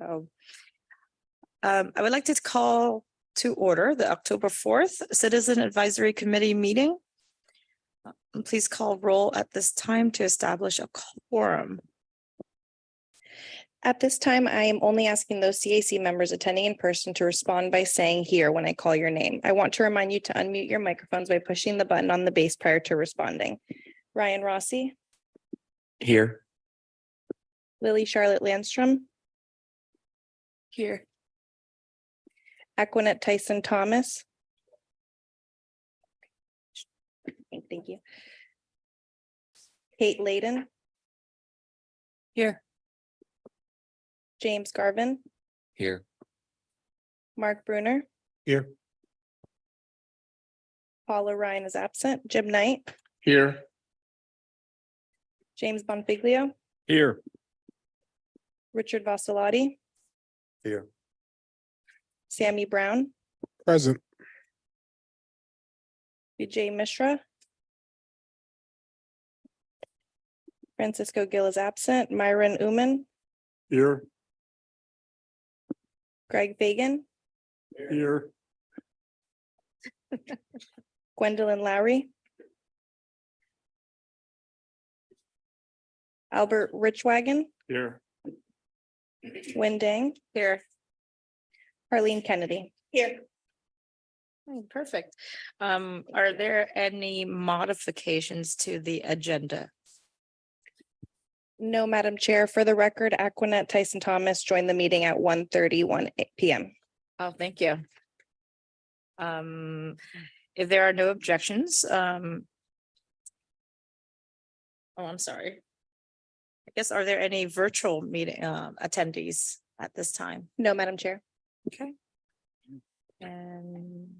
So I would like to call to order the October 4th Citizen Advisory Committee meeting. Please call roll at this time to establish a quorum. At this time, I am only asking those CAC members attending in person to respond by saying here when I call your name. I want to remind you to unmute your microphones by pushing the button on the base prior to responding. Ryan Rossi, Here. Lily Charlotte Landstrom, Here. Aquanette Tyson Thomas. Thank you. Kate Layden, Here. James Garvin, Here. Mark Bruner, Here. Paula Ryan is absent, Jim Knight, Here. James Bonfiglio, Here. Richard Vassalotti, Here. Sammy Brown, Present. Vijay Mishra, Francisco Gill is absent, Myron Uman, Here. Greg Fagan, Here. Gwendolyn Lowry, Albert Richwagon, Here. Wen Dang, Here. Harleen Kennedy. Here. Perfect. Are there any modifications to the agenda? No, Madam Chair. For the record, Aquanette Tyson Thomas joined the meeting at 1:31 p.m. Oh, thank you. If there are no objections, I'm sorry. I guess, are there any virtual meeting attendees at this time? No, Madam Chair. Okay. And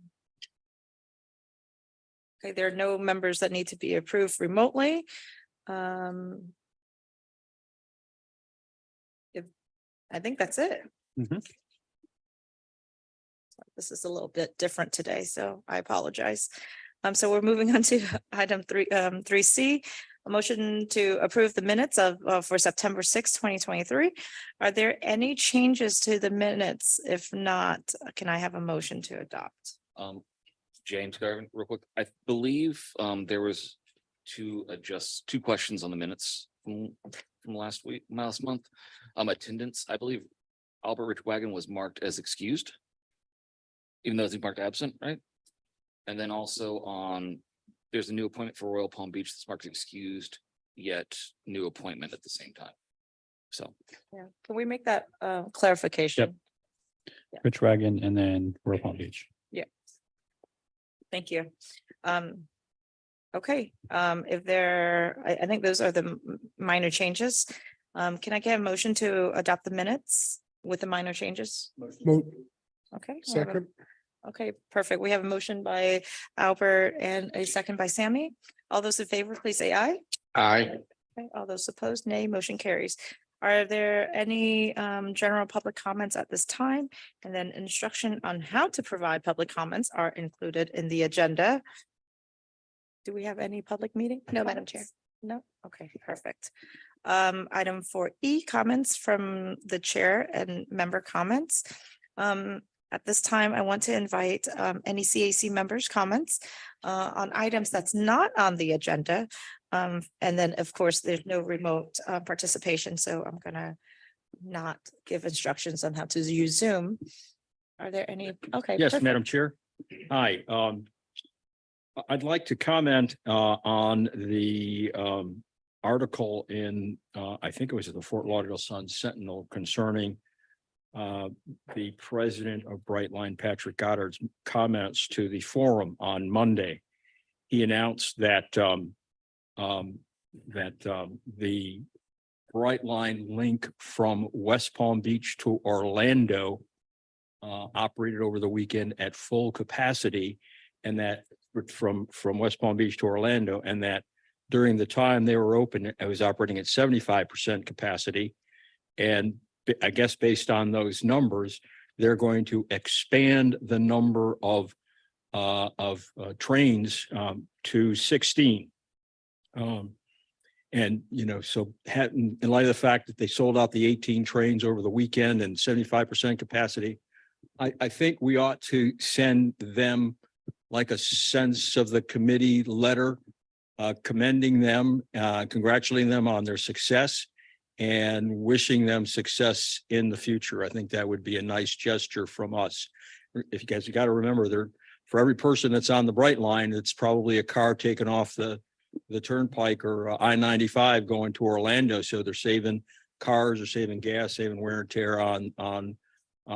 okay, there are no members that need to be approved remotely. I think that's it. Mhm. This is a little bit different today, so I apologize. So we're moving on to item 3C, a motion to approve the minutes for September 6, 2023. Are there any changes to the minutes? If not, can I have a motion to adopt? James Garvin, real quick. I believe there was two questions on the minutes from last month. Attendance, I believe Albert Richwagon was marked as excused, even though he's marked absent, right? And then also there's a new appointment for Royal Palm Beach that's marked excused, yet new appointment at the same time. So. Yeah, can we make that clarification? Rich Wagon and then Royal Palm Beach. Yeah. Thank you. Okay, if I think those are the minor changes. Can I get a motion to adopt the minutes with the minor changes? Okay. Second. Okay, perfect. We have a motion by Albert and a second by Sammy. All those in favor, please say aye. Aye. Okay, all those opposed, nay. Motion carries. Are there any general public comments at this time? And then instruction on how to provide public comments are included in the agenda. Do we have any public meeting? No, Madam Chair. No? Okay, perfect. Item 4E, comments from the chair and member comments. At this time, I want to invite any CAC members' comments on items that's not on the agenda. And then, of course, there's no remote participation, so I'm gonna not give instructions on how to use Zoom. Are there any? Okay. Yes, perfect. Madam Chair. Hi, I'd like to comment on the article in, I think it was the Fort Lauderdale Sun Sentinel concerning the president of Brightline, Patrick Goddard's comments to the forum on Monday. He announced that the Brightline link from West Palm Beach to Orlando operated over the weekend at full capacity, and that from West Palm Beach to Orlando, and that during the time they were open, it was operating at 75% capacity. And I guess based on those numbers, they're going to expand the number of trains to 16. And, so in light of the fact that they sold out the 18 trains over the weekend and 75% capacity, I think we ought to send them like a sense of the committee letter, commending them, congratulating them on their success and wishing them success in the future. I think that would be a nice gesture from us. If you guys, you got to remember, for every person that's on the Bright Line, it's probably a car taken off the turnpike or I-95 going to Orlando. So they're saving cars, they're saving gas, saving wear and tear on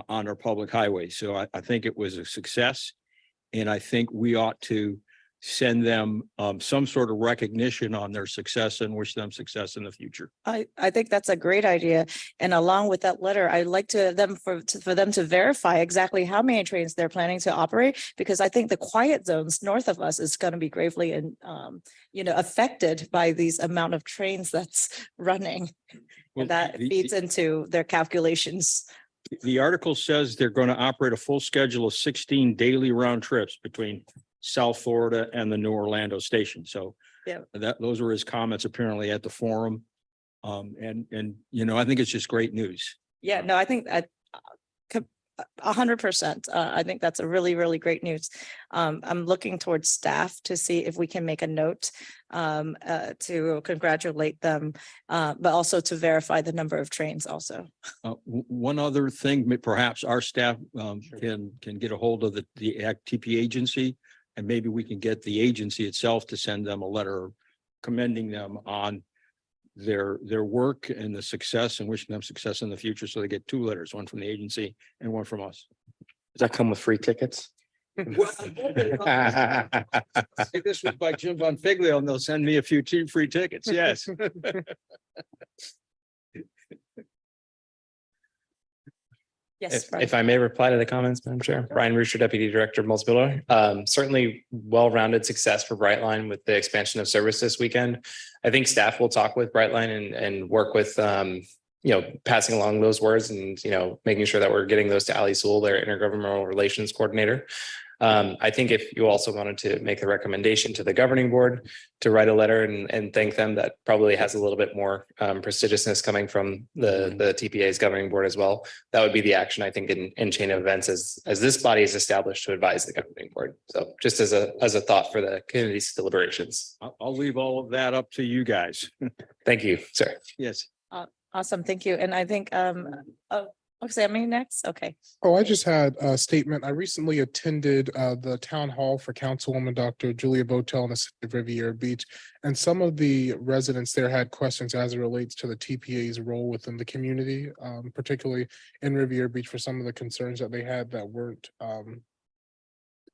our public highways. So I think it was a success. And I think we ought to send them some sort of recognition on their success and wish them success in the future. I think that's a great idea. And along with that letter, I'd like for them to verify exactly how many trains they're planning to operate, because I think the quiet zones north of us is going to be gravely and, affected by these amount of trains that's running. Well, And that feeds into their calculations. The article says they're going to operate a full schedule of 16 daily round trips between South Florida and the New Orlando station. So Yeah. those were his comments apparently at the forum. And I think it's just great news. Yeah, no, I think 100%. I think that's a really, really great news. I'm looking towards staff to see if we can make a note to congratulate them, but also to verify the number of trains also. One other thing, perhaps our staff can get a hold of the TPA agency, and maybe we can get the agency itself to send them a letter commending them on their work and the success and wishing them success in the future. So they get two letters, one from the agency and one from us. Does that come with free tickets? Say this was by Jim Von Figlio, and they'll send me a few free tickets. Yes. Yes. If I may reply to the comments, Madam Chair, Brian Rooster, Deputy Director of Multiple. Certainly well-rounded success for Brightline with the expansion of service this weekend. I think staff will talk with Brightline and work with, passing along those words and, making sure that we're getting those to Ali Sewell, their intergovernmental relations coordinator. I think if you also wanted to make the recommendation to the governing board to write a letter and thank them, that probably has a little bit more prestigiousness coming from the TPA's governing board as well. That would be the action, I think, in chain of events as this body is established to advise the governing board. So just as a thought for the committee's deliberations. I'll leave all of that up to you guys. Thank you, sir. Yes. Awesome. Thank you. And I think, Sammy next. Okay. Oh, I just had a statement. I recently attended the town hall for Councilwoman Dr. Julia Botel in the city of Riviera Beach. And some of the residents there had questions as it relates to the TPA's role within the community, particularly in Riviera Beach for some of the concerns that they had that weren't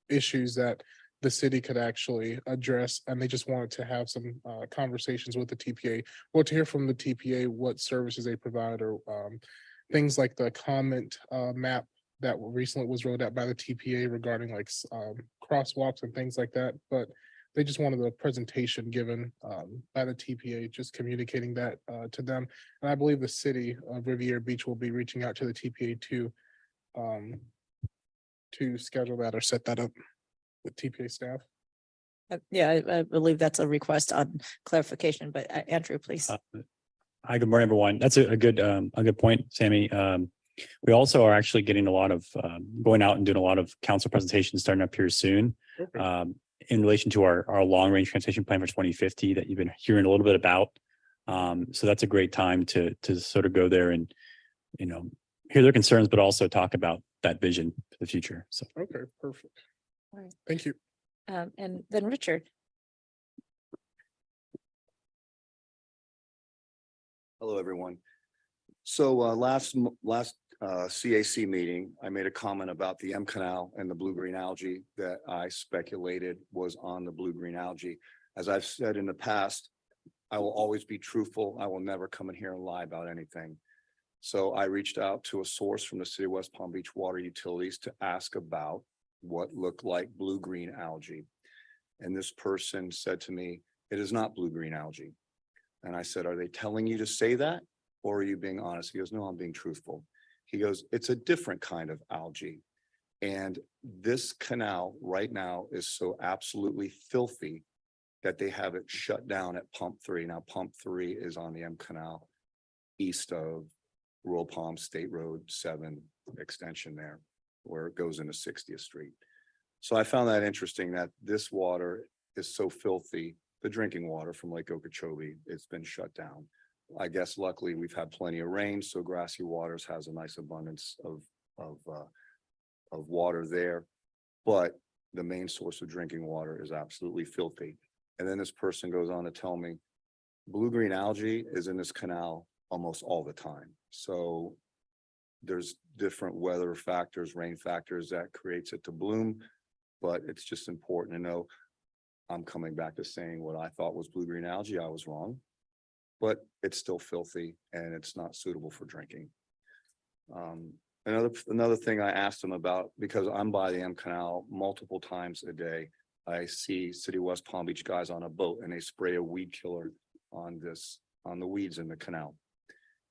issues that the city could actually address, and they just wanted to have some conversations with the TPA, or to hear from the TPA what services they provide, or things like the comment map that recently was rolled out by the TPA regarding like crosswalks and things like that. But they just wanted a presentation given by the TPA, just communicating that to them. And I believe the city of Riviera Beach will be reaching out to the TPA to schedule that or set that up with TPA staff. Yeah, I believe that's a request on clarification, but Andrew, please. Hi, good morning, everyone. That's a good point, Sammy. We also are actually getting a lot of going out and doing a lot of council presentations starting up here soon. In relation to our long range transportation plan for 2050 that you've been hearing a little bit about. So that's a great time to sort of go there and, hear their concerns, but also talk about that vision for the future. So. Okay, perfect. All right. Thank you. And then Richard. Hello, everyone. So last CAC meeting, I made a comment about the Canal and the blue-green algae that I speculated was on the blue-green algae. As I've said in the past, I will always be truthful. I will never come in here and lie about anything. So I reached out to a source from the City of West Palm Beach Water Utilities to ask about what looked like blue-green algae. And this person said to me, it is not blue-green algae. And I said, are they telling you to say that? Or are you being honest? He goes, no, I'm being truthful. He goes, it's a different kind of algae. And this canal right now is so absolutely filthy that they have it shut down at pump 3. Now, pump 3 is on the M Canal east of Royal Palm State Road 7 extension there, where it goes into 60th Street. So I found that interesting that this water is so filthy, the drinking water from Lake Okeechobee, it's been shut down. I guess luckily we've had plenty of rain, so Grassy Waters has a nice abundance of water there. But the main source of drinking water is absolutely filthy. And then this person goes on to tell me, blue-green algae is in this canal almost all the time. So there's different weather factors, rain factors that creates it to bloom. But it's just important to know, I'm coming back to saying what I thought was blue-green algae. I was wrong, but it's still filthy and it's not suitable for drinking. Another thing I asked them about, because I'm by the M Canal multiple times a day, I see City of West Palm Beach guys on a boat and they spray a weed killer on the weeds in the canal.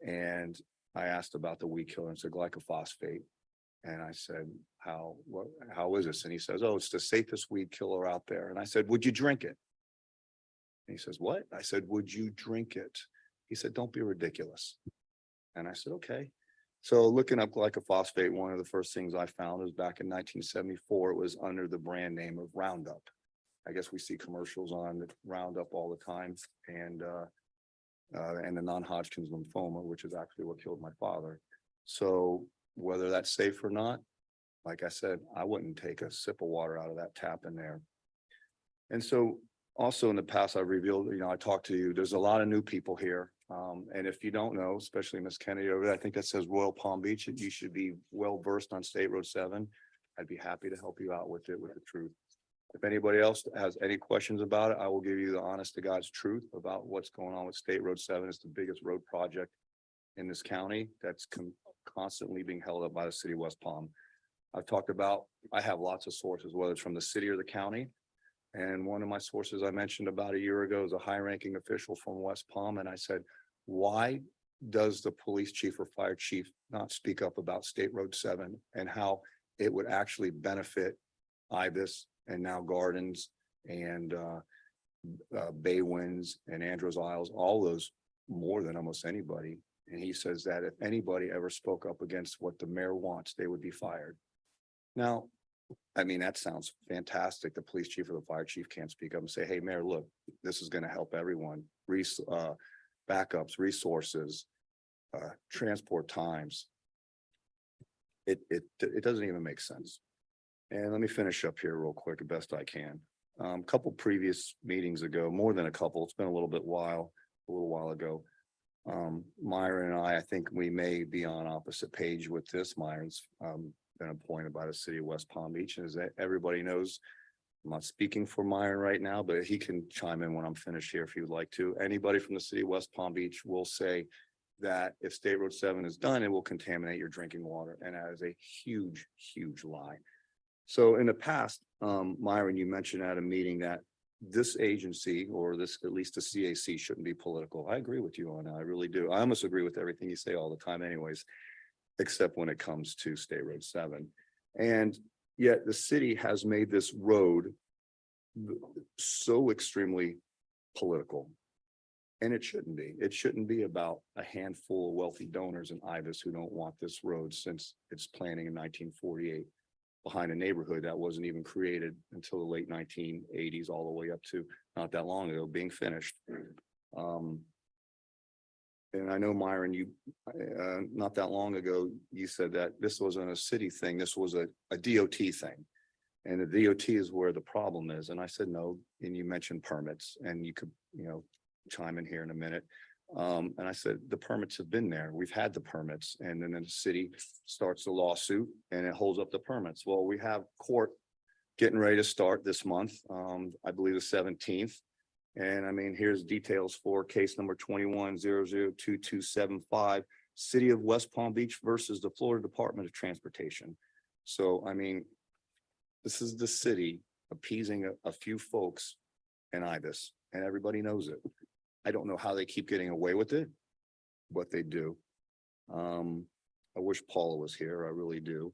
And I asked about the weed killer and said glycophosphate. And I said, how is this? And he says, oh, it's the safest weed killer out there. And I said, would you drink it? And he says, what? I said, would you drink it? He said, don't be ridiculous. And I said, okay. So looking up glycophosphate, one of the first things I found was back in 1974, it was under the brand name of Roundup. I guess we see commercials on Roundup all the time, and the non-Hodgkin's lymphoma, which is actually what killed my father. So whether that's safe or not, like I said, I wouldn't take a sip of water out of that tap in there. And so also in the past, I've revealed, I talked to you, there's a lot of new people here. And if you don't know, especially Miss Kennedy over there, I think that says Royal Palm Beach, and you should be well versed on State Road 7. I'd be happy to help you out with it, with the truth. If anybody else has any questions about it, I will give you the honest to God's truth about what's going on with State Road 7. It's the biggest road project in this county that's constantly being held up by the city of West Palm. I have lots of sources, whether it's from the city or the county. And one of my sources I mentioned about a year ago is a high-ranking official from West Palm. And I said, why does the police chief or fire chief not speak up about State Road 7 and how it would actually benefit Ibis and now Gardens and Bay Winds and Andros Isles, all those more than almost anybody. And he says that if anybody ever spoke up against what the mayor wants, they would be fired. Now, I mean, that sounds fantastic. The police chief or the fire chief can't speak up and say, hey, mayor, look, this is going to help everyone. Backups, resources, transport times. It doesn't even make sense. And let me finish up here real quick, the best I can. A couple previous meetings ago, more than a couple, it's been a little while ago. Myron and I think we may be on opposite page with this. Myron's been appointed by the city of West Palm Beach. And as everybody knows, I'm not speaking for Myron right now, but he can chime in when I'm finished here if he would like to. Anybody from the city of West Palm Beach will say that if State Road 7 is done, it will contaminate your drinking water. And that is a huge, huge lie. So in the past, Myron, you mentioned at a meeting that this agency, or this, at least the CAC, shouldn't be political. I agree with you on that. I really do. I almost agree with everything you say all the time anyways, except when it comes to State Road 7. And yet the city has made this road so extremely political. And it shouldn't be. It shouldn't be about a handful of wealthy donors in Ibis who don't want this road since its planning in 1948 behind a neighborhood that wasn't even created until the late 1980s, all the way up to not that long ago being finished. And I know, Myron, you not that long ago, you said that this wasn't a city thing. This was a DOT thing. And the DOT is where the problem is. And I said, no. And you mentioned permits, and you could, chime in here in a minute. And I said, the permits have been there. We've had the permits. And then the city starts a lawsuit and it holds up the permits. Well, we have court getting ready to start this month. I believe the 17th. And I mean, here's details for case number 21-002275, City of West Palm Beach versus the Florida Department of Transportation. So, I mean, this is the city appeasing a few folks in Ibis, and everybody knows it. I don't know how they keep getting away with it, but they do. I wish Paula was here. I really do.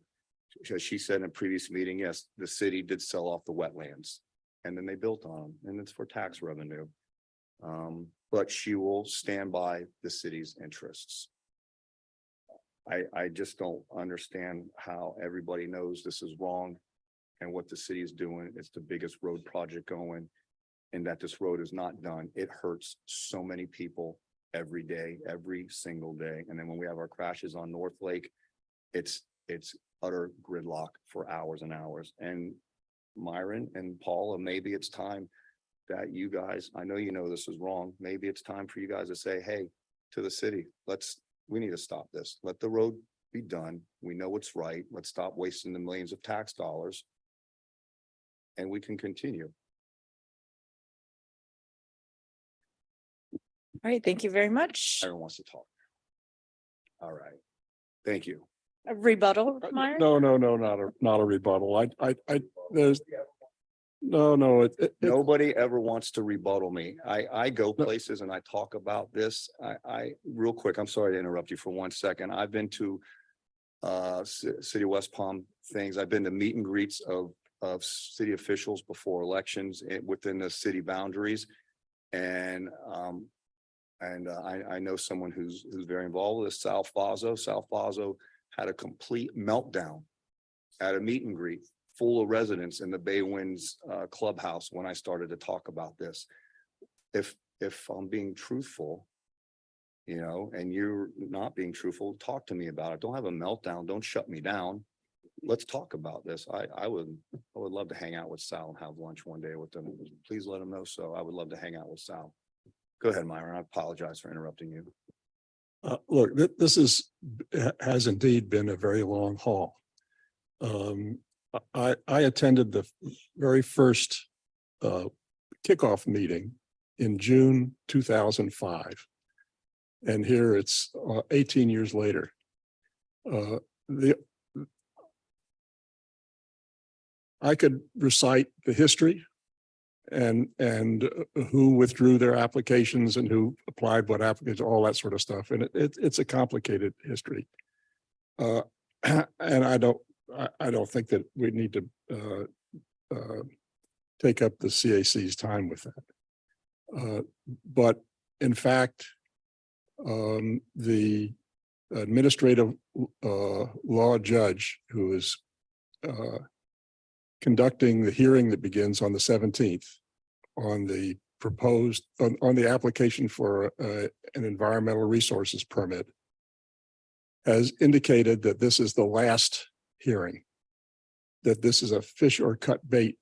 She said in a previous meeting, yes, the city did sell off the wetlands. and then they built on them, and it's for tax revenue. But she will stand by the city's interests. I just don't understand how everybody knows this is wrong and what the city is doing. It's the biggest road project going, and that this road is not done. It hurts so many people every day, every single day. And then when we have our crashes on North Lake, it's utter gridlock for hours and hours. And Myron and Paula, maybe it's time that you guys, I know you know this is wrong. Maybe it's time for you guys to say, hey, to the city, we need to stop this. Let the road be done. We know what's right. Let's stop wasting the millions of tax dollars. And we can continue. All right, thank you very much. Everyone wants to talk. All right. Thank you. A rebuttal, Myron? No, not a rebuttal. There's, no, Nobody ever wants to rebuttal me. I go places and I talk about this. Real quick, I'm sorry to interrupt you for 1 second. I've been to City of West Palm things. I've been to meet and greets of city officials before elections within the city boundaries. And I know someone who's very involved with this, Sal Fazo. Sal Fazo had a complete meltdown at a meet and greet full of residents in the Bay Winds clubhouse when I started to talk about this. If I'm being truthful, you know, and you're not being truthful, talk to me about it. Don't have a meltdown. Don't shut me down. Let's talk about this. I would love to hang out with Sal and have lunch one day with them. Please let him know. So I would love to hang out with Sal. Go ahead, Myron. I apologize for interrupting you. look, this has indeed been a very long haul. I attended the very first kickoff meeting in June 2005. And here it's 18 years later. I could recite the history and who withdrew their applications and who applied what applicants, all that sort of stuff. And it's a complicated history. And I don't think that we need to take up the CAC's time with that. But in fact, the administrative law judge who is conducting the hearing that begins on the 17th on the proposed, on the application for an environmental resources permit has indicated that this is the last hearing, that this is a fish or cut bait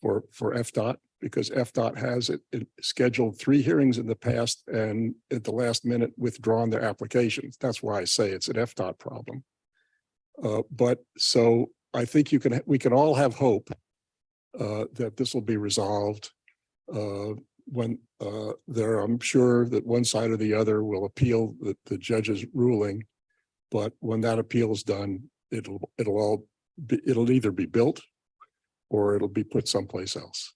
for FDOT, because FDOT has it scheduled 3 hearings in the past and at the last minute withdrawn their applications. That's why I say it's an FDOT problem. But so I think we can all have hope that this will be resolved when I'm sure that one side or the other will appeal the judge's ruling. But when that appeal is done, it'll either be built or it'll be put someplace else.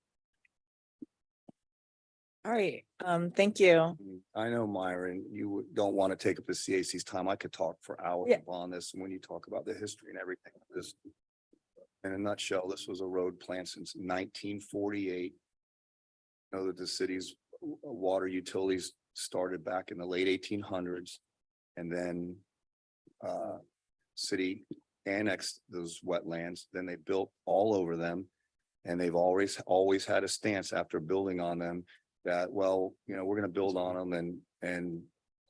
All right, thank you. I know, Myron, you don't want to take up the CAC's time. I could talk for hours Yeah. on this when you talk about the history and everything. This, in a nutshell, this was a road planned since 1948. I know that the city's water utilities started back in the late 1800s, and then city annexed those wetlands. Then they built all over them, and they've always had a stance after building on them that, well, you know, we're going to build on them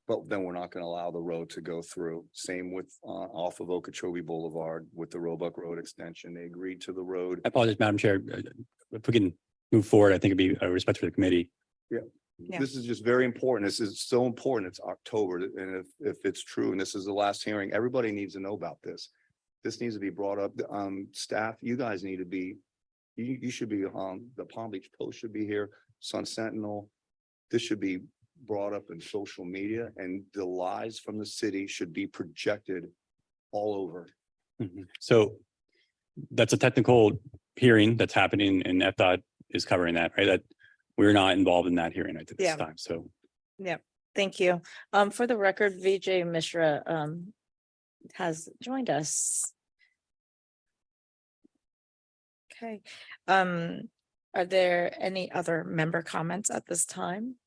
but then we're not going to allow the road to go through. Same with off of Okeechobee Boulevard with the Roebuck Road extension. They agreed to the road. I apologize, Madam Chair. If we can move forward, I think it'd be a respect for the committee. Yeah. This is just very important. This is so important. It's October. And if it's true, and this is the last hearing, everybody needs to know about this. This needs to be brought up. Staff, you guys need to be, you should be on the Palm Beach Post should be here, Sun Sentinel. This should be brought up in social media, and the lies from the city should be projected all over. So that's a technical hearing that's happening and FDOT is covering that, right? That we're not involved in that hearing at this Yeah. time. So Thank you. For the record, Vijay Mishra has joined us. Okay. Are there any other member comments at this time?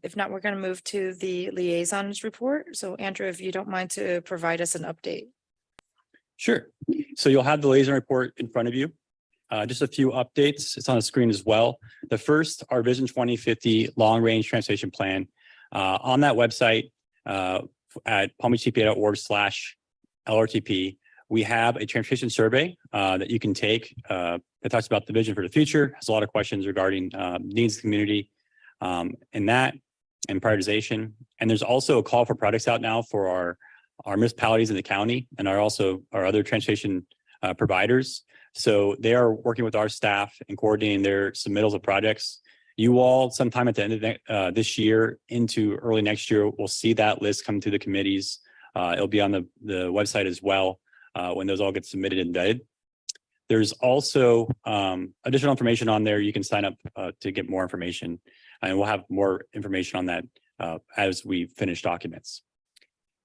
If not, we're going to move to the liaisons report. So Andrew, if you don't mind to provide us an update. Sure. So you'll have the liaison report in front of you. Just a few updates. It's on the screen as well. The first, our Vision 2050 Long Range Transportation Plan. On that website at palmbeachtpa.org/LRTP, we have a transportation survey that you can take. It talks about the vision for the future, has a lot of questions regarding needs of the community and that and prioritization. And there's also a call for products out now for our municipalities in the county and our other transportation providers. So they are working with our staff and coordinating their submittals of projects. You all, sometime at the end of this year into early next year, will see that list come to the committees. It'll be on the website as well when those all get submitted and vetted. There's also additional information on there. You can sign up to get more information, and we'll have more information on that as we finish documents.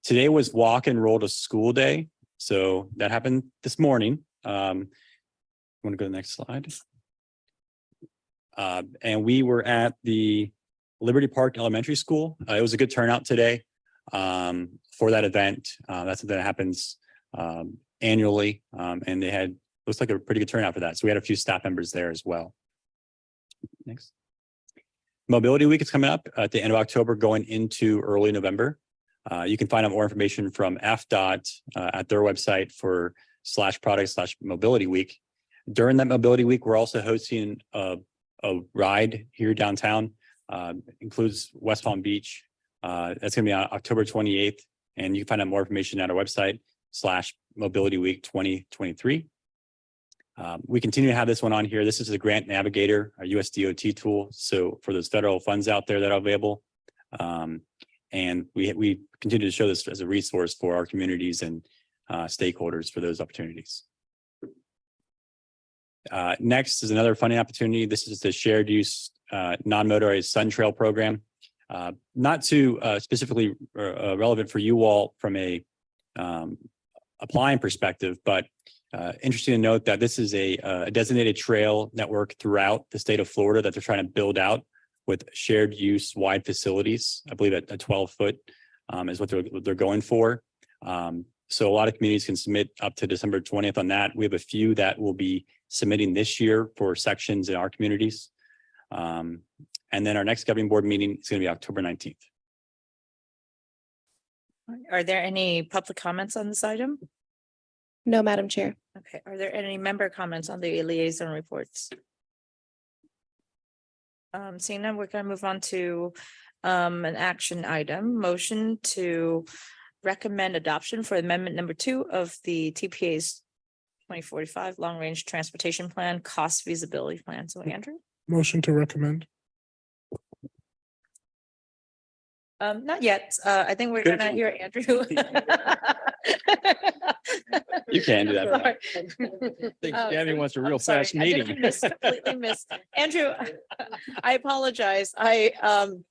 Today was walk and roll to school day. So that happened this morning. I want to go to the next slide. And we were at the Liberty Park Elementary School. It was a good turnout today for that event. That's something that happens annually. And they had, looks like a pretty good turnout for that. So we had a few staff members there as well. Next. Mobility Week is coming up at the end of October, going into early November. You can find out more information from FDOT at their website for /product/mobility week. During that mobility week, we're also hosting a ride here downtown. Includes West Palm Beach. That's going to be on October 28th. And you can find out more information at our website /mobility week 2023. We continue to have this one on here. This is the Grant Navigator, a US DOT tool. So for those federal funds out there that are available. And we continue to show this as a resource for our communities and stakeholders for those opportunities. Next is another funding opportunity. This is the shared use non-motorized Sun Trail program. Not too specifically relevant for you all from a applying perspective, but interesting to note that this is a designated trail network throughout the state of Florida that they're trying to build out with shared use wide facilities. I believe at a 12-foot is what they're going for. So a lot of communities can submit up to December 20th on that. We have a few that will be submitting this year for sections in our communities. And then our next governing board meeting is going to be October 19th. Are there any public comments on this item? No, Madam Chair. Okay, are there any member comments on the liaison reports? Seeing none, we're going to move on to an action item, motion to recommend adoption for amendment number 2 of the TPA's 2045 Long Range Transportation Plan Cost Feasibility Plan. So Andrew? Motion to recommend. Not yet. I think we're gonna hear Andrew. You can do that. Sorry. I think Gabby wants a I'm real sorry. fast I didn't meeting. completely missed. Andrew, I apologize. I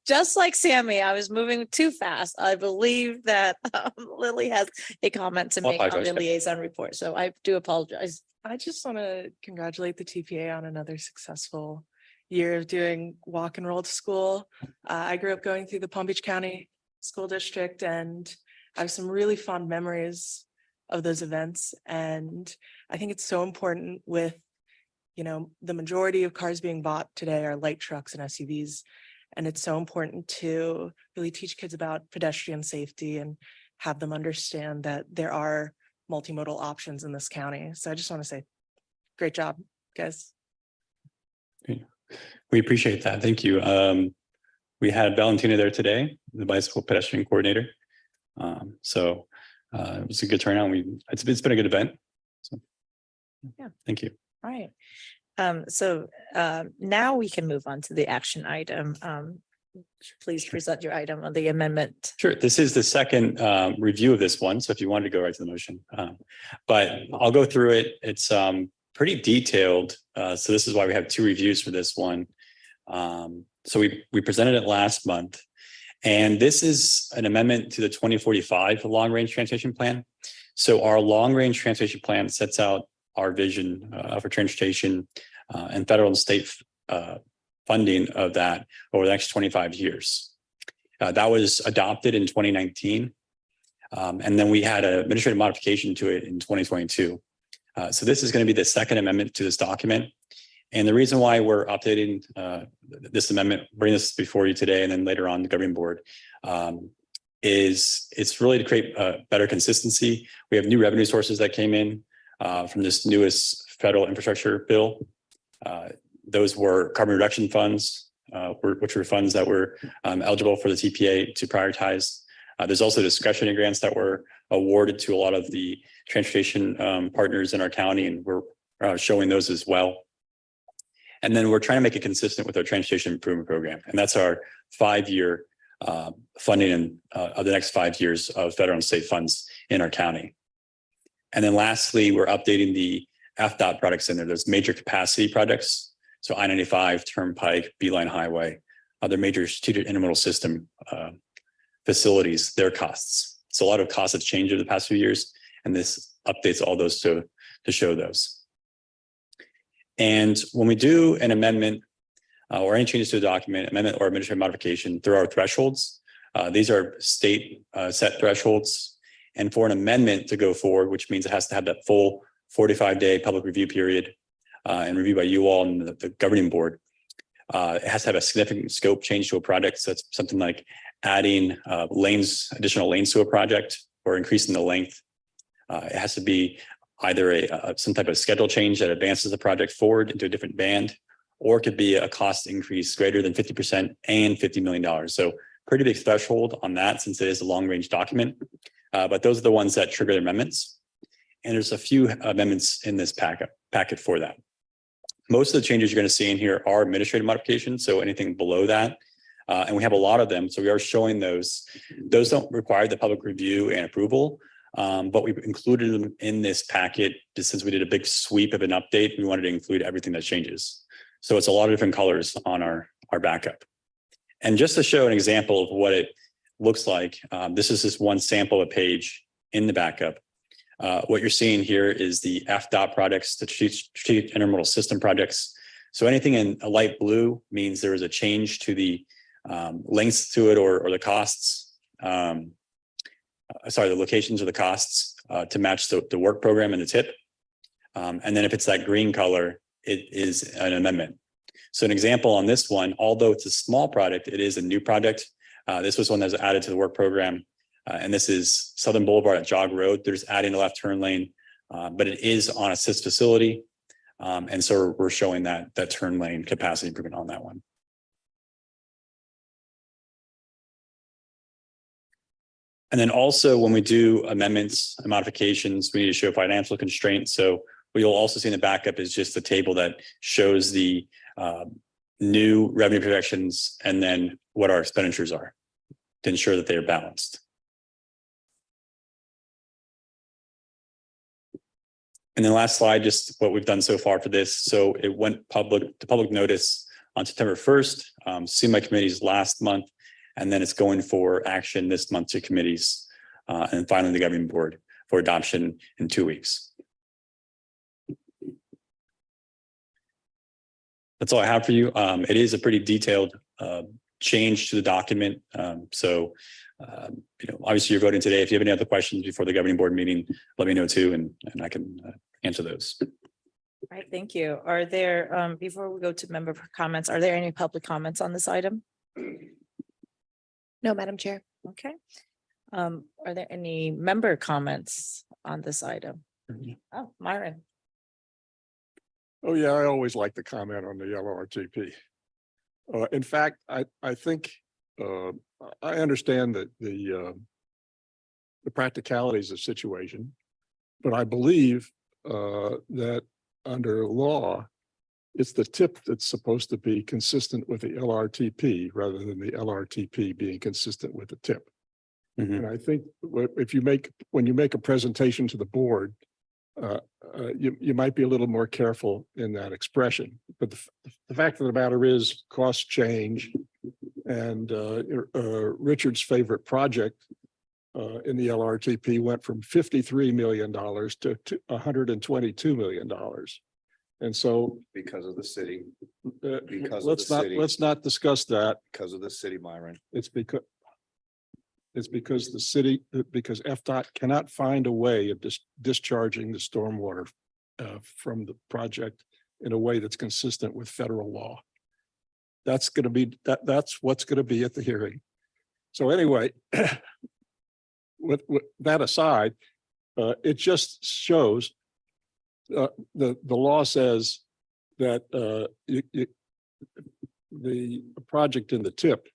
just like Sammy, I was moving too fast. I believe that Lily has a comment to I'll make on the apologize. liaison report, so I do apologize. I just want to congratulate the TPA on another successful year of doing walk and roll to school. I grew up going through the Palm Beach County School District, and I have some really fond memories of those events. And I think it's so important with, you know, the majority of cars being bought today are light trucks and SUVs. And it's so important to really teach kids about pedestrian safety and have them understand that there are multimodal options in this county. So I just want to say, great job, guys. We appreciate that. Thank you. We had Valentina there today, the bicycle pedestrian coordinator. So it was a good turnout. It's been a good event. So Yeah. Thank you. All right. So now we can move on to the action item. Please present your item on the amendment. Sure. This is the second review of this one. So if you wanted to go right to the motion, but I'll go through it. It's pretty detailed. So this is why we have 2 reviews for this one. So we presented it last month, and this is an amendment to the 2045 Long Range Transportation Plan. So our Long Range Transportation Plan sets out our vision for transportation and federal and state funding of that over the next 25 years. That was adopted in 2019. And then we had an administrative modification to it in 2022. So this is going to be the second amendment to this document. And the reason why we're updating this amendment, bring this before you today and then later on the governing board, is it's really to create better consistency. We have new revenue sources that came in from this newest federal infrastructure bill. Those were carbon reduction funds, which were funds that were eligible for the TPA to prioritize. There's also discretionary grants that were awarded to a lot of the transportation partners in our county, and we're showing those as well. And then we're trying to make it consistent with our transportation improvement program. And that's our 5-year funding of the next 5 years of federal and state funds in our county. And then lastly, we're updating the FDOT products in there. There's major capacity projects. So I-95, Turnpike, Beeline Highway, other major strategic intermodal system facilities, their costs. So a lot of costs have changed over the past few years, and this updates all those to show those. And when we do an amendment or any changes to a document, amendment or administrative modification, there are thresholds. These are state set thresholds. And for an amendment to go forward, which means it has to have that full 45-day public review period and review by you all and the governing board, it has to have a significant scope change to a project. So that's something like adding additional lanes to a project or increasing the length. It has to be either some type of schedule change that advances the project forward into a different band, or it could be a cost increase greater than 50% and $50 million. So pretty big threshold on that since it is a long range document. But those are the ones that trigger the amendments. And there's a few amendments in this packet for that. Most of the changes you're going to see in here are administrative modifications. So anything below that. And we have a lot of them. So we are showing those. Those don't require the public review and approval. But we've included them in this packet just since we did a big sweep of an update. We wanted to include everything that changes. So it's a lot of different colors on our backup. And just to show an example of what it looks like, this is just one sample of a page in the backup. What you're seeing here is the FDOT projects, the strategic intermodal system projects. So anything in a light blue means there is a change to the lengths to it or the costs. The locations or the costs to match the work program and the tip. And then if it's that green color, it is an amendment. So an example on this one, although it's a small project, it is a new project. This was one that was added to the work program. And this is Southern Boulevard at Jog Road. There's adding a left turn lane, but it is on a CIS facility. And so we're showing that turn lane capacity improvement on that one. And then also when we do amendments and modifications, we need to show financial constraints. So what you'll also see in the backup is just the table that shows the new revenue projections and then what our expenditures are to ensure that they are balanced. And then last slide, just what we've done so far for this. So it went to public notice on September 1st, seen by committees last month, and then it's going for action this month to committees and finally the governing board for adoption in 2 weeks. That's all I have for you. It is a pretty detailed change to the document. Obviously you're voting today. If you have any other questions before the governing board meeting, let me know too, and I can answer those. All right, thank you. Are there, before we go to member comments, are there any public comments on this item? No, Madam Chair. Okay. Are there any member comments on this item? Oh, Myron. Oh, yeah, I always like to comment on the LRTP. In fact, I think I understand that the practicalities of the situation, but I believe that under law, it's the tip that's supposed to be consistent with the LRTP rather than the LRTP being consistent with the tip. Mm-hmm. And I think when you make a presentation to the board, you might be a little more careful in that expression. But the fact of the matter is costs change, and Richard's favorite project in the LRTP went from $53 million to $122 million. And so Because of the city, uh, Because of let's the not, city. let's not discuss that. because of the city, Myron. It's because the city, because FDOT cannot find a way of discharging the stormwater from the project in a way that's consistent with federal law. That's going to be, that's what's going to be at the hearing. So anyway, with that aside, it just shows the law says that the project in the tip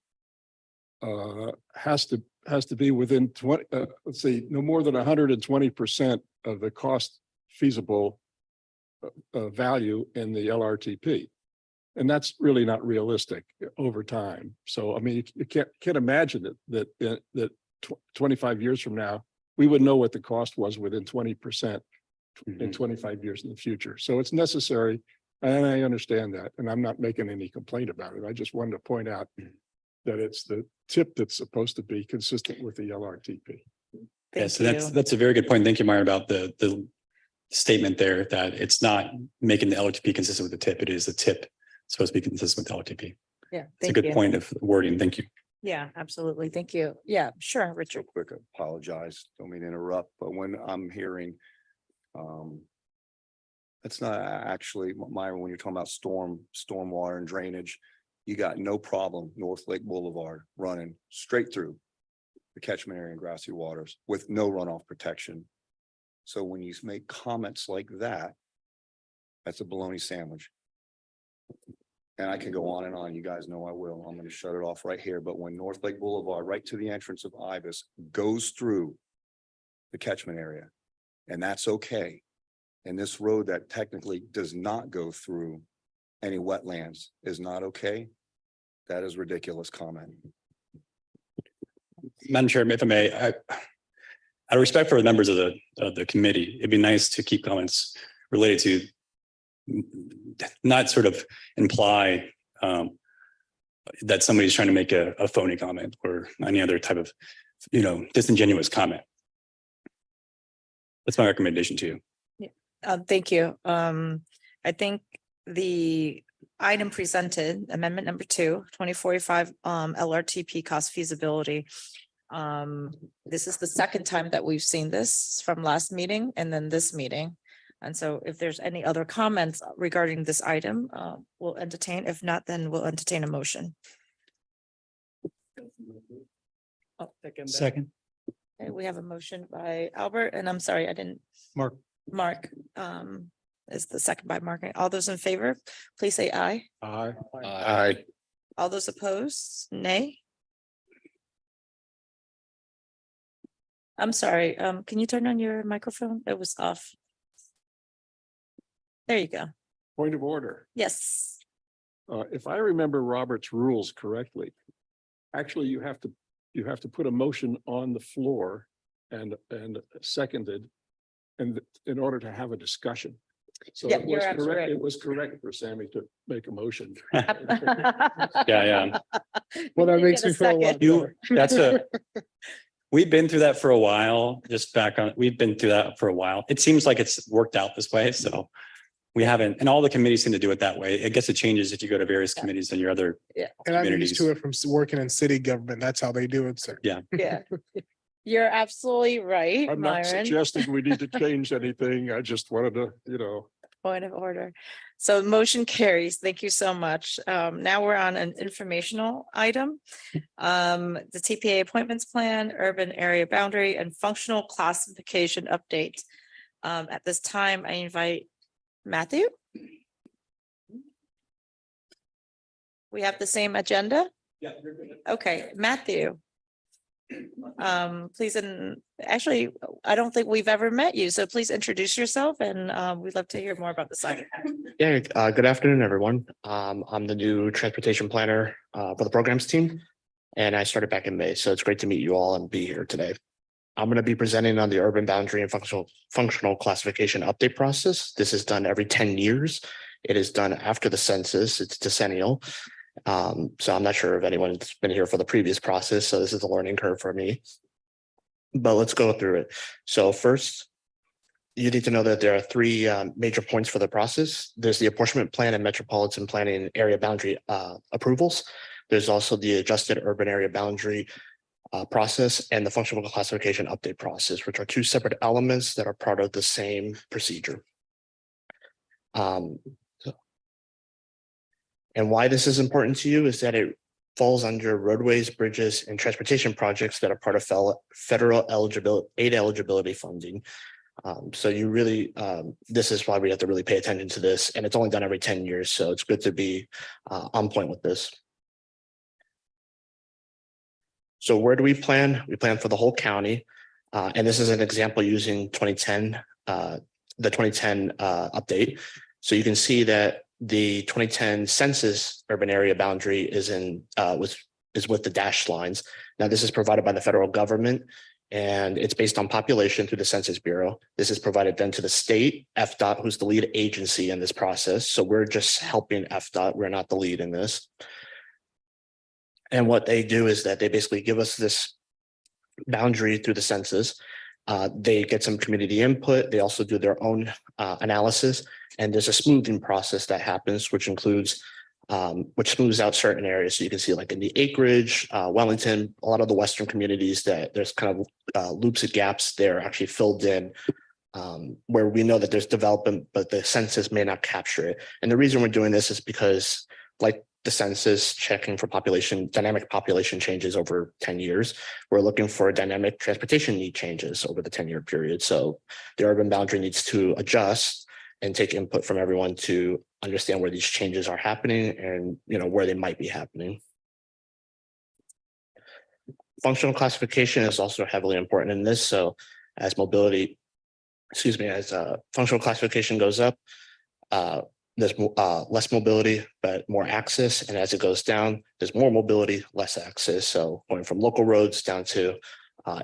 has to be within 20, let's see, no more than 120% of the cost feasible value in the LRTP. And that's really not realistic over time. So, I mean, you can't imagine that 25 years from now, we would know what the cost was within 20% in 25 years in the future. So it's necessary. And I understand that. And I'm not making any complaint about it. I just wanted to point out that it's the tip that's supposed to be consistent with the LRTP. Yeah, so that's a very good point. Thank you, Myron, about the statement there that it's not making the LRTP consistent with the tip. It is the tip supposed to be consistent with LRTP. Yeah, It's a good point of wording. Thank you. Yeah, absolutely. Thank you. Yeah, sure, Real Richard. quick, apologize, don't mean to interrupt, but when I'm hearing, it's not actually, Myron, when you're talking about stormwater and drainage, you got no problem North Lake Boulevard running straight through the catchment area and grassy waters with no runoff protection. So when you make comments like that, that's a bologna sandwich. And I can go on and on. You guys know I will. I'm going to shut it off right here. But when North Lake Boulevard, right to the entrance of Ibis, goes through the catchment area, and that's okay. And this road that technically does not go through any wetlands is not okay. That is ridiculous comment. Madam Chair, if I may, out of respect for the members of the committee, it'd be nice to keep comments related to not sort of imply that somebody's trying to make a phony comment or any other type of, disingenuous comment. That's my recommendation to you. Thank you. I think the item presented, amendment number 2, 2045 LRTP cost feasibility. This is the second time that we've seen this from last meeting and then this meeting. And so if there's any other comments regarding this item, we'll entertain. If not, then we'll entertain a motion. Second. Okay, we have a motion by Albert, and I'm sorry, I didn't. Mark. Mark, is the second by Mark. All those in favor, please say aye. Aye. All those opposed, nay. I'm sorry, can you turn on your microphone? It was off. There you go. Point of order. Yes. If I remember Robert's rules correctly, actually you have to put a motion on the floor and seconded and in order to have a discussion. So Yeah, it was you're absolutely correct. right. It was correct for Sammy to make a motion. Yeah. Well, that You makes get a me feel a lot second. better. We've been through that for a while, we've been through that for a while. It seems like it's worked out this way, so we haven't, and all the committees seem to do it that way. I guess it changes if you go to various committees and your other And I'm used to communities. it from working in city government. That's how they do it, sir. Yeah. Yeah. You're absolutely right, I'm not Myron. suggesting we need to change anything. I just wanted to, Point of order. So motion carries. Thank you so much. Now we're on an informational item. The TPA appointments plan, urban area boundary and functional classification update. At this time, I invite Matthew. We have the same agenda? Yeah. Okay, Matthew. Please, and actually, I don't think we've ever met you, so please introduce yourself and we'd love to hear more about the site. Yeah, good afternoon, everyone. I'm the new transportation planner for the programs team, and I started back in May, so it's great to meet you all and be here today. I'm going to be presenting on the urban boundary and functional classification update process. This is done every 10 years. It is done after the census. It's decennial. So I'm not sure if anyone's been here for the previous process, so this is a learning curve for me. But let's go through it. So first, you need to know that there are three major points for the process. There's the apportionment plan and metropolitan planning area boundary approvals. There's also the adjusted urban area boundary process and the functional classification update process, which are two separate elements that are part of the same procedure. And why this is important to you is that it falls under roadways, bridges, and transportation projects that are part of federal aid eligibility funding. So you really, this is why we have to really pay attention to this, and it's only done every 10 years. So it's good to be on point with this. So where do we plan? We plan for the whole county. And this is an example using 2010, the 2010 update. So you can see that the 2010 census urban area boundary is with the dashed lines. Now this is provided by the federal government, and it's based on population through the Census Bureau. This is provided then to the state, FDOT, who's the lead agency in this process. So we're just helping FDOT. We're not the lead in this. And what they do is that they basically give us this boundary through the census. They get some community input. They also do their own analysis. And there's a smoothing process that happens, which includes, which smooths out certain areas. So you can see like in the acreage, Wellington, a lot of the Western communities that there's kind of loops and gaps there actually filled in where we know that there's development, but the census may not capture it. And the reason we're doing this is because like the census checking for population, dynamic population changes over 10 years. We're looking for dynamic transportation need changes over the 10-year period. So the urban boundary needs to adjust and take input from everyone to understand where these changes are happening and where they might be happening. Functional classification is also heavily important in this. So as mobility, as functional classification goes up, there's less mobility, but more access. And as it goes down, there's more mobility, less access. So going from local roads down to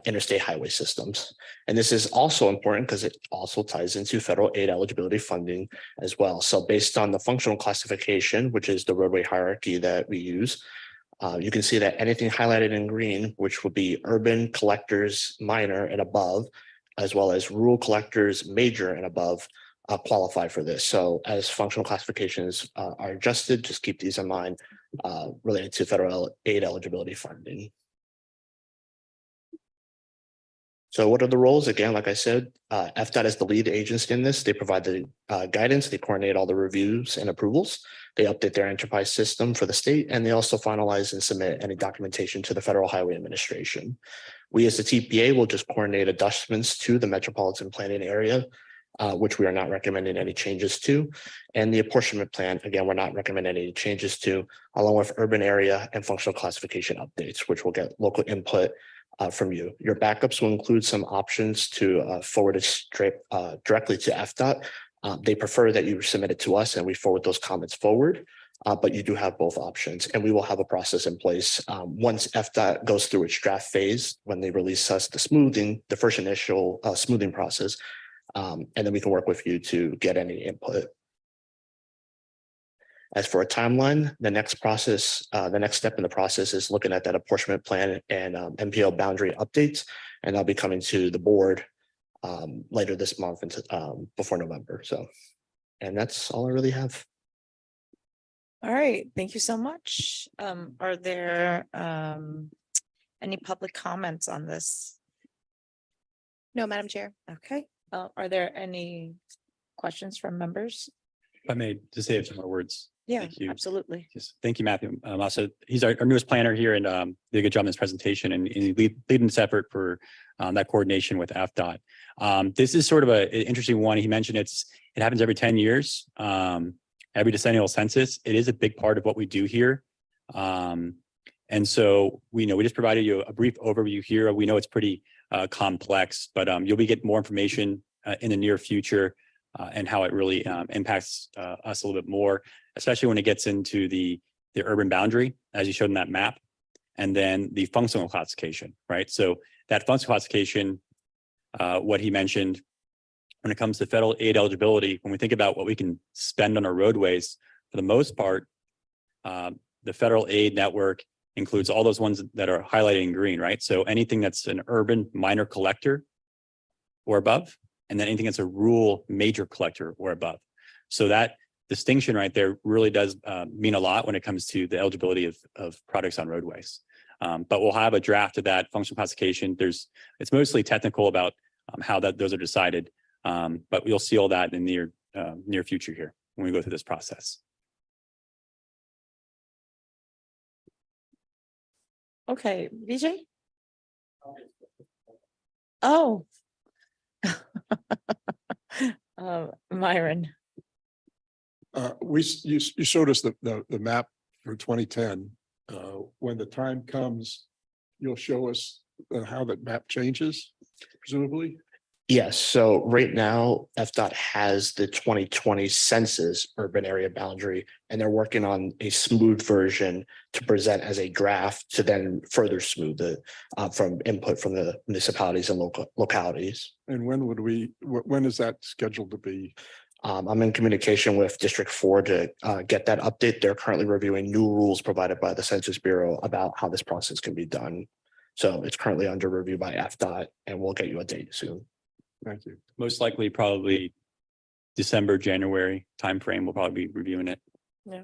interstate highway systems. And this is also important because it also ties into federal aid eligibility funding as well. So based on the functional classification, which is the roadway hierarchy that we use, you can see that anything highlighted in green, which would be urban collectors, minor and above, as well as rural collectors, major and above, qualify for this. So as functional classifications are adjusted, just keep these in mind related to federal aid eligibility funding. So what are the roles? Again, like I said, FDOT is the lead agency in this. They provide the guidance, they coordinate all the reviews and approvals. They update their enterprise system for the state, and they also finalize and submit any documentation to the Federal Highway Administration. We as the TPA will just coordinate adjustments to the metropolitan planning area, which we are not recommending any changes to. And the apportionment plan, again, we're not recommending any changes to, along with urban area and functional classification updates, which will get local input from you. Your backups will include some options to forward it straight directly to FDOT. They prefer that you submit it to us and we forward those comments forward, but you do have both options, and we will have a process in place once FDOT goes through its draft phase when they release us the smoothing, the first initial smoothing process. And then we can work with you to get any input. As for a timeline, the next step in the process is looking at that apportionment plan and MPO boundary updates, and I'll be coming to the board later this month and before November. So, and that's all I really have. All right, thank you so much. Are there any public comments on this? No, Madam Chair. Okay, are there any questions from members? If I may just say a few more words. Yeah, Thank you. absolutely. Yes, thank you, Matthew. Also, he's our newest planner here and did a good job in this presentation and leading this effort for that coordination with FDOT. This is sort of an interesting one. He mentioned it happens every 10 years, every decennial census. It is a big part of what we do here. And so we just provided you a brief overview here. We know it's pretty complex, but you'll be getting more information in the near future and how it really impacts us a little bit more, especially when it gets into the urban boundary, as you showed in that map, and then the functional classification, right? So that functional classification, what he mentioned, when it comes to federal aid eligibility, when we think about what we can spend on our roadways, for the most part, the federal aid network includes all those ones that are highlighted in green, right? So anything that's an urban minor collector or above, and then anything that's a rural major collector or above. So that distinction right there really does mean a lot when it comes to the eligibility of products on roadways. But we'll have a draft of that functional classification. It's mostly technical about how those are decided. But you'll see all that in the near future here when we go through this process. Okay, VJ? Oh. Myron. You showed us the map for 2010. When the time comes, you'll show us how that map changes, presumably. Yes, so right now, FDOT has the 2020 census urban area boundary, and they're working on a smooth version to present as a draft to then further smooth it from input from the municipalities and localities. And when is that scheduled to be? I'm in communication with District 4 to get that update. They're currently reviewing new rules provided by the Census Bureau about how this process can be done. So it's currently under review by FDOT, and we'll get you a date soon. Thank you. Most likely probably December, January timeframe, we'll probably be reviewing it. Yeah.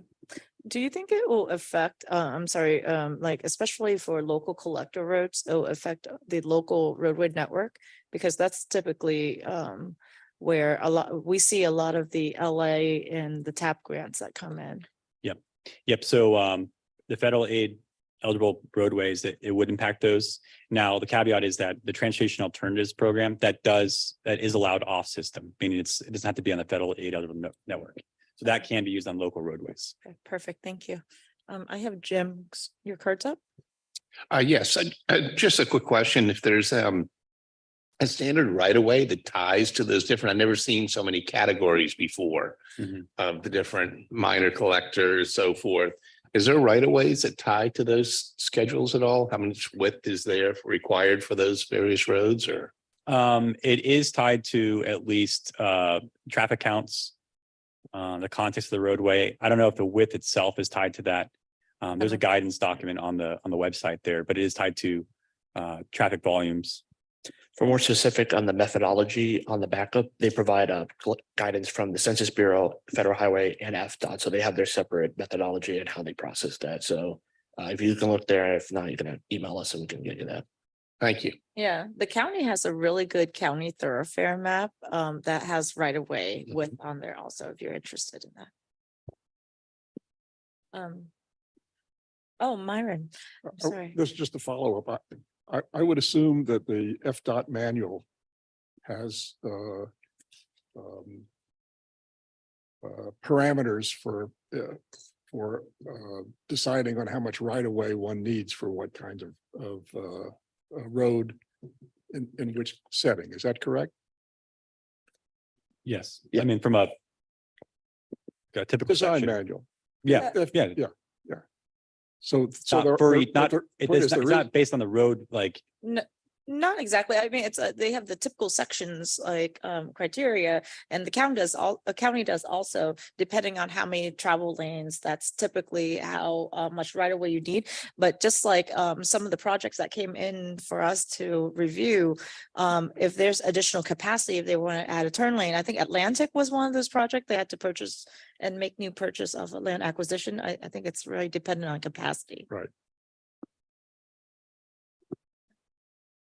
Do you think it will affect, like especially for local collector roads, it will affect the local roadway network? Because that's typically where we see a lot of the LA and the TAP grants that come in. Yep. So the federal aid eligible roadways, it would impact those. Now, the caveat is that the Transportation Alternatives Program that is allowed off system, meaning it doesn't have to be on the federal aid eligible network. So that can be used on local roadways. Okay, perfect. Thank you. I have Jim, your card's up. Yes, just a quick question. If there's a standard right of way that ties to those different, I've never seen so many categories before of the different minor collectors, so forth. Is there right of ways that tie to those schedules at all? How much width is there required for those various roads, or? It is tied to at least traffic counts, the context of the roadway. I don't know if the width itself is tied to that. There's a guidance document on the website there, but it is tied to traffic volumes. For more specific on the methodology on the backup, they provide guidance from the Census Bureau, Federal Highway, and FDOT. So they have their separate methodology and how they process that. So if you can look there, if not, you can email us and we can get you that. Thank you. Yeah, the county has a really good county thoroughfare map that has right of way width on there also, if you're interested in that. Oh, Myron, I'm sorry. This is just a follow-up. I would assume that the FDOT manual has parameters for deciding on how much right of way one needs for what kind of road in which setting. Is that correct? Yes. Yeah. I mean, from a typical Design section. manual. Yeah. Yeah. So It's not based on the road, like Not exactly. I mean, it's they have the typical sections like criteria, and the county does also, depending on how many travel lanes. That's typically how much right of way you need. But just like some of the projects that came in for us to review, if there's additional capacity, if they want to add a turn lane, I think Atlantic was one of those projects they had to purchase and make new purchase of a land acquisition. I think it's really dependent on capacity. Right.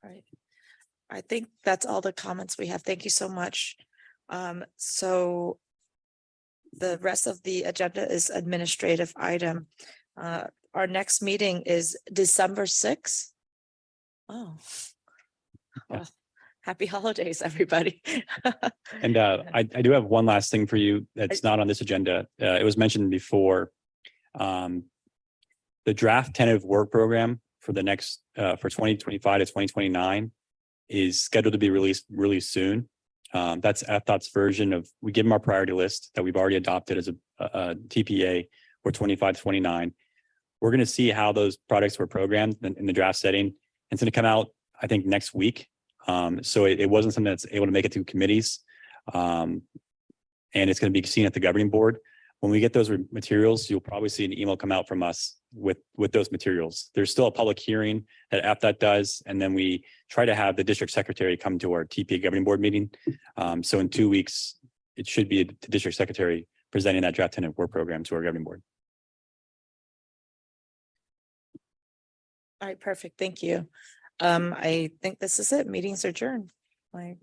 Right. I think that's all the comments we have. Thank you so much. So the rest of the agenda is administrative item. Our next meeting is December 6th. Oh. Well, happy holidays, everybody. And I do have one last thing for you that's not on this agenda. It was mentioned before. The draft tentative work program for the next for 2025 to 2029 is scheduled to be released really soon. That's FDOT's version of, we give them our priority list that we've already adopted as a TPA for 25 to 29. We're going to see how those products were programmed in the draft setting. It's going to come out, I think, next week. So it wasn't something that's able to make it through committees. And it's going to be seen at the governing board. When we get those materials, you'll probably see an email come out from us with those materials. There's still a public hearing that FDOT does, and then we try to have the district secretary come to our TPA governing board meeting. So in 2 weeks, it should be the district secretary presenting that draft tenant work program to our governing board. All right, perfect. Thank you. I think this is it. Meetings adjourned. Like.